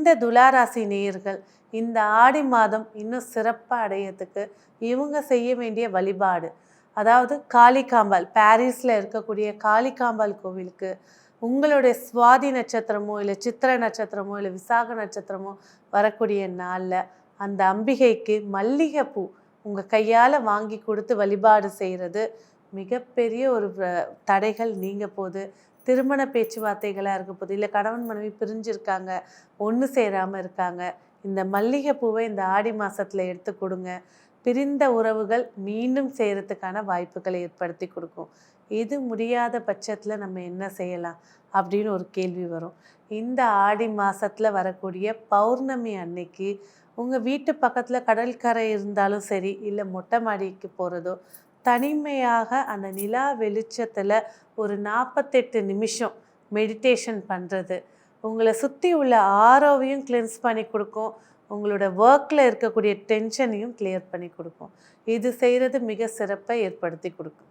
இந்த துளாராசி நேயர்கள் இந்த ஆடி மாதம் இன்னும் சிறப்பாக அடையிறதுக்கு இவங்க செய்ய வேண்டிய வழிபாடு, அதாவது காளிகாம்பாள், பாரிஸில் இருக்கக்கூடிய காளிகாம்பாள் கோவிலுக்கு உங்களுடைய சுவாதி நட்சத்திரமோ இல்லை சித்திர நட்சத்திரமோ இல்லை விசாக நட்சத்திரமோ வரக்கூடிய நாளில் அந்த அம்பிகைக்கு மல்லிகைப்பூ உங்கள் கையால் வாங்கி கொடுத்து வழிபாடு செய்கிறது மிகப்பெரிய ஒரு தடைகள் நீங்க போகுது. திருமண பேச்சுவார்த்தைகளாக இருக்க போகுது, இல்லை கணவன் மனைவி பிரிஞ்சிருக்காங்க, ஒன்று சேராமல் இருக்காங்க, இந்த மல்லிகைப்பூவை இந்த ஆடி மாதத்தில் எடுத்து கொடுங்க. பிரிந்த உறவுகள் மீண்டும் செய்கிறதுக்கான வாய்ப்புகளை ஏற்படுத்தி கொடுக்கும். இது முடியாத பட்சத்தில் நம்ம என்ன செய்யலாம் அப்படின்னு ஒரு கேள்வி வரும். இந்த ஆடி மாதத்தில் வரக்கூடிய பௌர்ணமி அன்னைக்கு உங்கள் வீட்டு பக்கத்தில் கடற்கரை இருந்தாலும் சரி, இல்லை மொட்டை மாடிக்கு போகிறதோ, தனிமையாக அந்த நிலா வெளிச்சத்தில் ஒரு 48 நிமிஷம் மெடிடேஷன் பண்ணுறது உங்களை சுற்றி உள்ள ஆரோவையும் கிளென்ஸ் பண்ணி கொடுக்கும், உங்களோட ஒர்க்கில் இருக்கக்கூடிய டென்ஷனையும் கிளியர் பண்ணி கொடுக்கும். இது செய்கிறது மிக சிறப்பை ஏற்படுத்தி கொடுக்கும்.